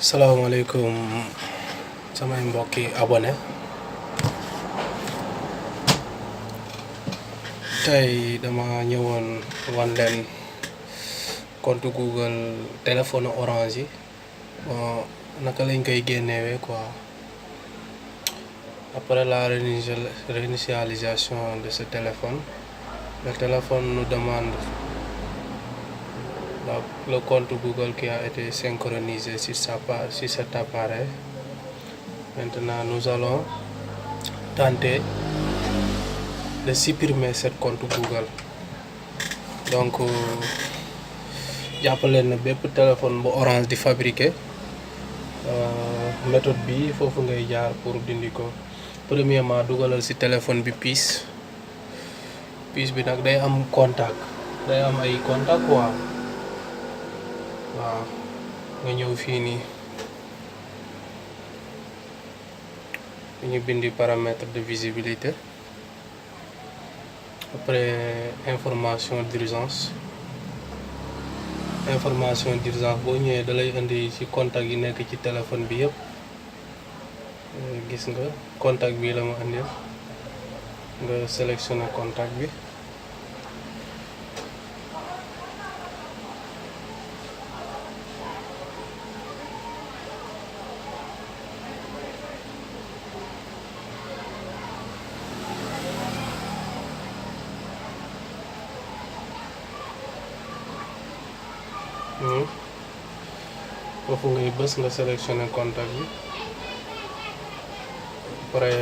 salaamaaleykum samay mbokki abonné tey dama ñëwoon wan leen compte Google téléphone Orange yi bon naka lañ koy génnewee quoi après la réinitialisation de ce téléphone. Le téléphone nous demande le compte Google qui a été synchronisé sur cet appareil. Maintenant, nous allons tenter de supprimer ce compte Google. Donc, jàppale na bépp téléphone bu Orange di fabriquer méthode bi foofu ngay jaar pour dindi ko. Premièrement, dugalal ci téléphone bi pièce bi nag day am contact day am ay contact quoi waaw nga ñëw fii nii ñu bindi paramètre de visibilité après information d'urgence boo ñëwee da lay indi ci contact yi nekk ci téléphone bi yëpp gis nga contact bi la ma indil nga sélectionné contact bi foofu ngay bës nga sélectionné contact bi après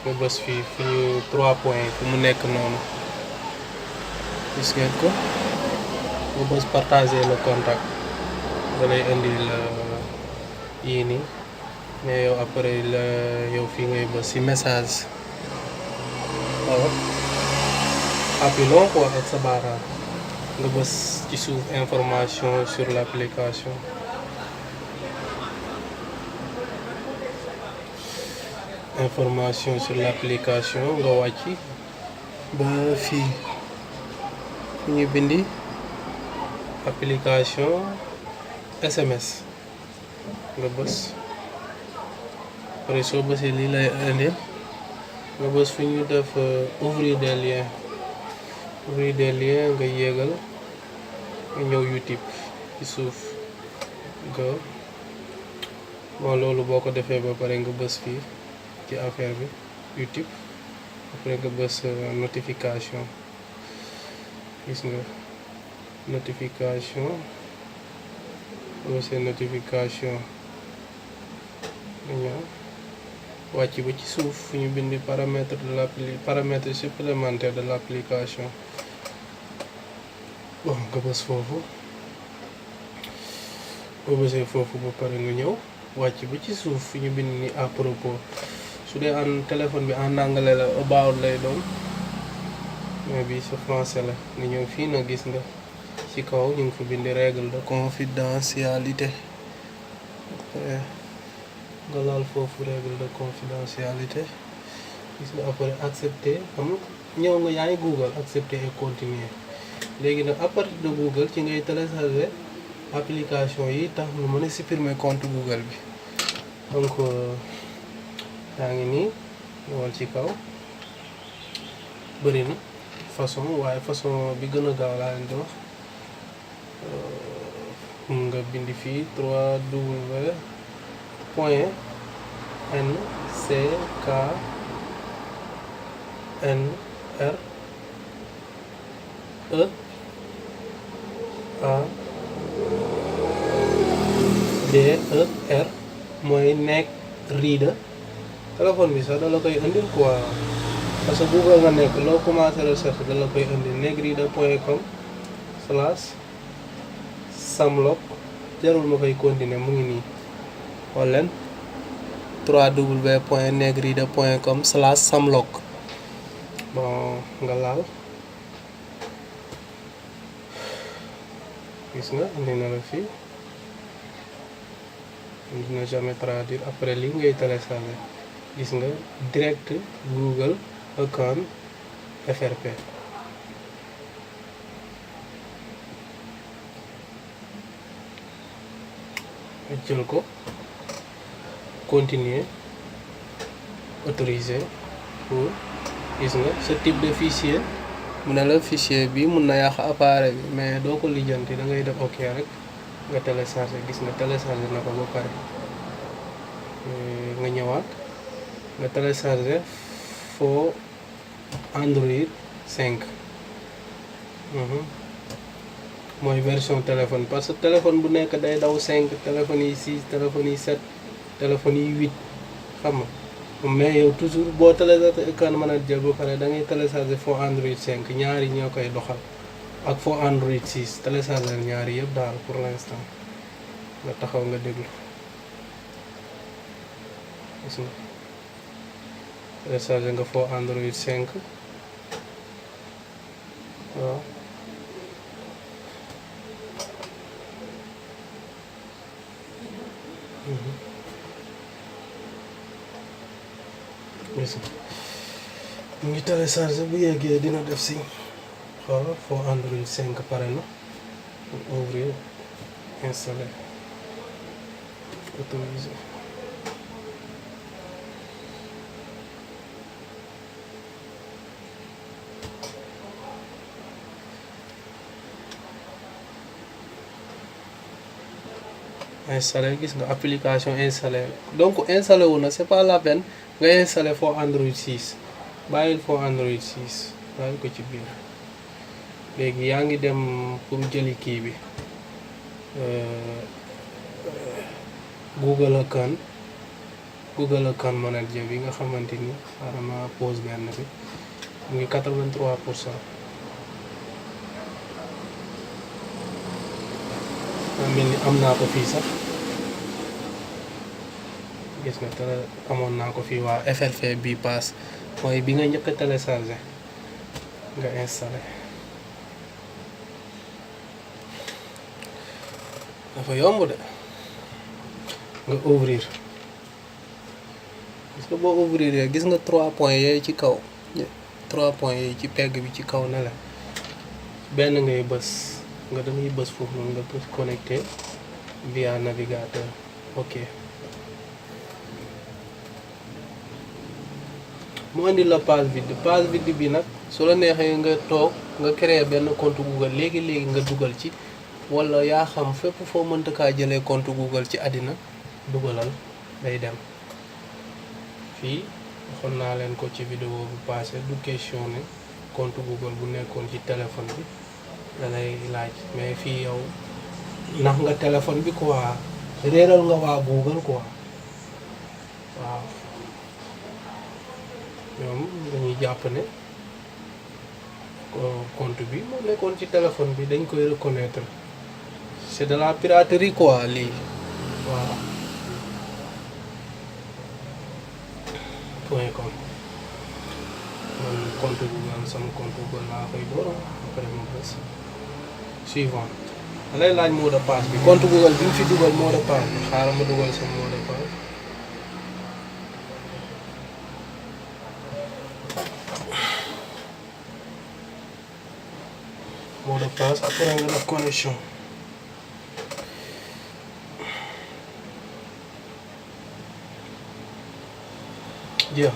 nga bës fii fu ñu 3 points fu mu nekk noonu gis ngeen ko nga bës partager le contact da lay indi la yii nii mais yow après la yow fii ngay bës ci message waaw appui-long quoi ak sa baaraam nga bës ci suuf information sur l'application nga wàcc ba fii fu ñu bindi application SMS nga bës après soo bësee lii lay indil nga bës fu ñu def ouvrir des liens nga yéegal nga ñëw YouTube ci suuf nga bon loolu boo ko defee ba pare nga bës fii ci affaire bi YouTube après nga bës notification gis nga notification nga ñëw wàcc ba ci suuf fu ñu bindi paramètre supplémentaire de l'application bon nga bës foofu boo bësee foofu ba pare nga ñëw wàcc ba ci suuf fu ñu bind ni à propos su dee téléphone bi en anglais la about lay doon mais bi sa français la nga ñëw fii na gis nga ci kaw ñu ngi fa bindi règle de confidentialité nga laal foofu règle de confidentialité gis nga après accepter ñëw nga yaa ngi Google accepter et continuer léegi nag à partir de Google ci ngay télécharger application yi tax nga mën a supprimer compte Google bi donc yaa ngi nii ñëwal ci kaw bëri na façon waaye façon bi gën a gaaw laa leen di wax nga bindi fii 3w point NCKNR EADER mooy nekk reader téléphone bi sax da la koy indil quoi parce que Google nga nekk loo commencé recherche da la koy indil neckreader.com/samlock jarul ma koy continuer mu ngi nii xool leen www.neckreader.com/samlock bon nga laal gis nga indi na la fii dina jamais traduire après lii ngay télécharger gis nga direct Google account FRP nga jël ko continuer autoriser pour gis nga ce type de fichier mu ne la fichier bi mun na yàq appareil bi mais doo ko lijjanti da ngay def ok rek nga télécharger gis nga télécharger na ko ba pare nga ñëwaat nga télécharger foo Android 5 mooy version téléphone parce que téléphone bu nekk day daw 5 téléphone yi 6 téléphone yi 7 téléphone yi 8 xam nga mais yow toujours boo télécharger Ecran Manager ba pare da ngay télécharger foo Android 5 ñaari ñoo koy doxal ak foo Android 6 télécharger ñaari yëpp daal pour l'instant nga taxaw nga déglu gis nga télécharger nga foo Android 5 waaw gis nga mu ngi télécharger bu yeggee dina def si xoolal foo Android 5 pare na ouvrir installer autoriser installé gis nga application installé donc installé wu na c'est pas la peine nga installé foo Android 6 bàyyil foo Android 6 bàyyi ko ci biir léegi yaa ngi dem pour jëli kii bi Google Account Manager bi nga xamante ni xaaral ma pause benn bi mu ngi 83%. mel ni am naa ko fii sax gis nga te amoon naa ko fii waa FLF bi pass mooy bi nga njëkk a téléchargé nga installé dafa yomb de nga ouvrir gis nga boo ouvrir gis nga 3 points yooyu ci kaw 3 points yooyu ci pegg bi ci kaw ne la benn ngay bës nga damay bës foofu noonu nga bës connecté via navigateur ok mu andi la page vide bi nag su la neexee nga toog nga créer benn compte Google léegi nga dugal ci wala yaa xam fépp foo mënta kaa jëlee compte Google ci àddina dugalal day dem fii waxoon naa leen ko ci vidéo bu passé du question ne compte Google bu nekkoon ci téléphone bi da lay laaj mais fii yow nax nga téléphone bi quoi réeral nga waa Google quoi waaw ñoom dañuy jàpp ne compte bi moo nekkoon ci téléphone bi dañ koy reconnaître c'est de la piraterie quoi lii waaw .com man compte Google sama compte Google laa koy door après ma bës suivant da lay laaj mot de passe bi compte Google bi mu fi dugal mot de passe bi xaaral ma dugal sama mot de passe après nga def connexion jeex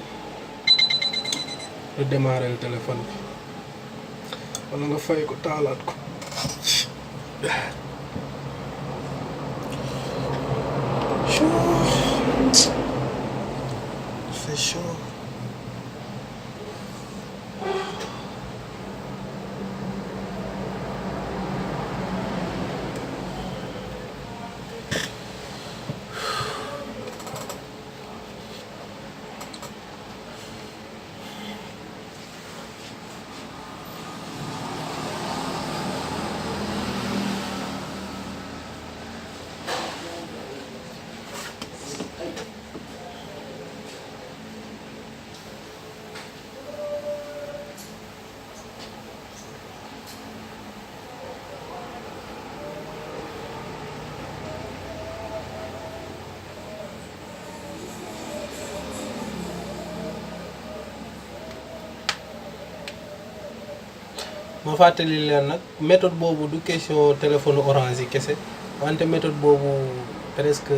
redémarrer le téléphone bi wala nga fay ko taalaat ko c'est chaud ma fàttali leen nag méthode boobu du question téléphone orange yi kese wante méthode boobu presque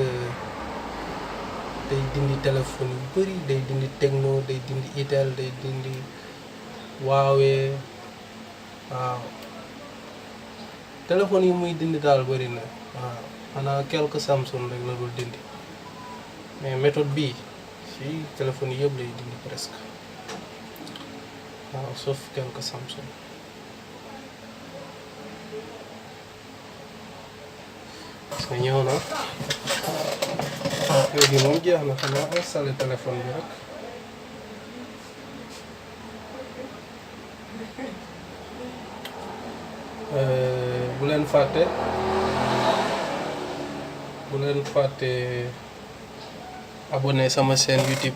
day dindi téléphone yu bëri, day dindi Tecno, day dindi Itel, day dindi Huawei. waaw téléphone yi muy dindi daal bëri na. waaw xanaa quelques Samsung rek la dul dindi, mais méthode bii si téléphone yi yëpp lay dindi presque. waaw sauf quelques Samsung. parce que ñëw na léegi moom jeex na, xanaa installé téléphone bi rek. bu leen fàtte abonné sama chaîne YouTube,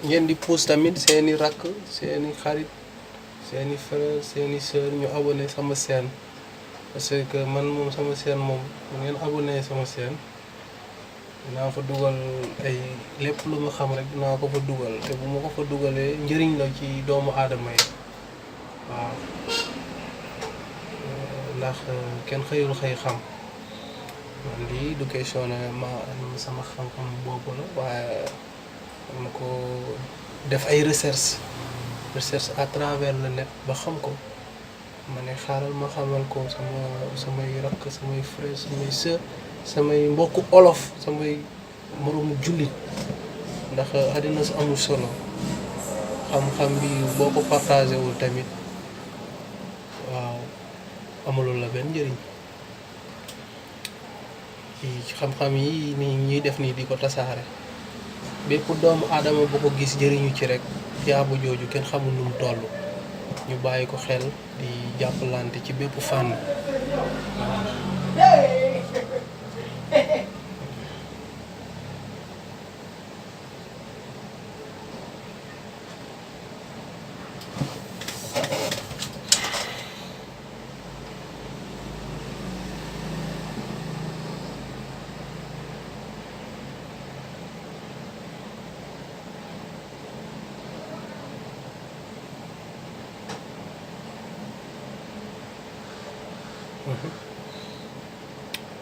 ngeen di pousse tamit seeni rakk, seeni xarit, seeni frère, seeni sœur ñu abonné sama chaîne, parce que man moom sama chaîne moom bu ngeen abonné sama chaîne dinaa fa dugal ay lépp lu ma xam rek dinaa ko fa dugal, te bu ma ko fa dugalee njëriñ la ci doomu aadama yi. waaw ndax kenn xëyul xëy xam, man lii du question ne ma sama xam-xam boobu la, waaye ma ko def ay recherche à travers le net ba xam ko. ma ne xaaral ma xamal ko samay rakk, samay frère, samay sœur, samay mbokku olof, samay moroomu jullit, ndax àddina su amul solo. xam-xam bi boo ko partagé wul tamit waaw amulul la benn njëriñ. ci xam-xam yi ni ñuy def nii di ko tasaare, bépp doomu aadama bu ko gis jëriñu ci rek yaabu jooju kenn xamul nu mu toll. ñu bàyyi ko xel di jàppalante ci bépp fànn.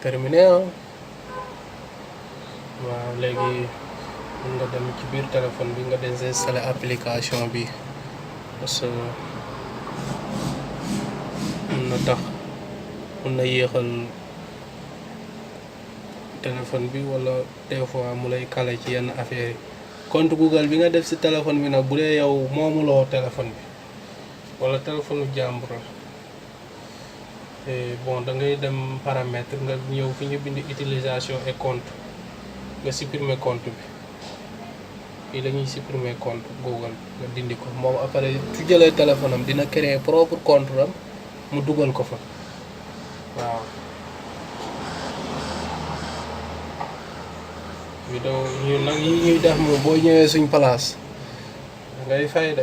terminé waaw léegi mën nga dem ci biir téléphone bi nga désinstaller application bi, parce que mun na yéexal téléphone bi, wala des fois mu lay kale ci yenn affaire yi. compte Google bi nga def ci téléphone bi nag bu dee yow moomuloo téléphone bi wala téléphone jàmbur bon da ngay dem paramètre nga ñëw fi ñu bind utilisation et compte nga supprimer compte bi. fii la ñuy supprimer compte Google nga dindi ko, moom après su jëlee téléphone am dina créer propre compte am mu dugal ko fa. waaw vidéo ñu nag yi ñuy def moom boo ñëwee suñ place ngay fay de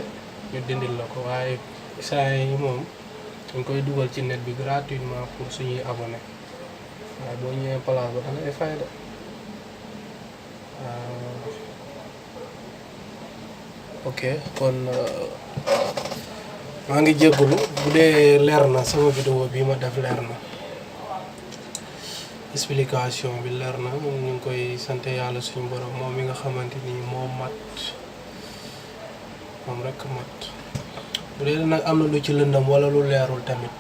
ñu dindil la ko, waaye saa yi moom dañ koy dugal ci net bi gratuitement pour suñuy abonné, waaye boo ñëwee place ba dangay fay de. ok kon maa ngi jégalu bu dee leer na sama vidéo bi ma def leer na, explication bi leer na. ñu ngi koy sant yàlla suñu borom moom mi nga xamante ni moo mat, moom rek mat. bu dee nag am na lu ci lëndam wala lu leerul tamit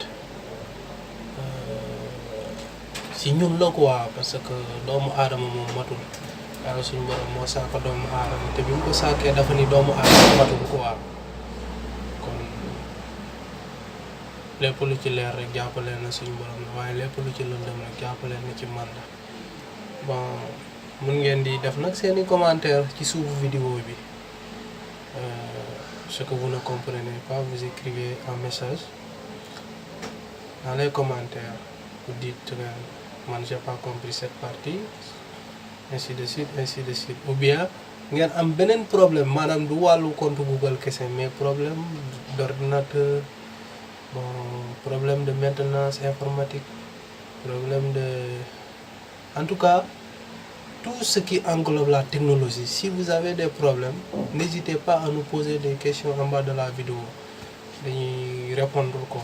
si ñun la quoi, parce que doomu aadama moom matul. yàlla suñu borom moo saaka doomu aadama, te bi mu ko saakee dafa ni doomu aadama matul quoi. kon lépp lu ci leer rek jàppaleen na suñu borom la, waaye lépp lu ci lëndam rek jàppaleen na ci man la. bon mun ngeen di def nag seeni commentaire ci suufu vidéo bi. Ce que vous ne comprenez pas, vous écrivez un message dans les commentaires. Vous dites man j'ai pas compris cette partie, ainsi de suite, ainsi de suite. Ou bien ngeen am beneen problème, maanaam du wàllu compte Google kese, mais problème d'ordinateur, bon problème de maintenance informatique, problème de, en tout cas tout ce qui englobe la technologie. Si vous avez des problèmes, n'hésitez pas à nous poser des questions en bas de la vidéo. dañuy répondre quoi.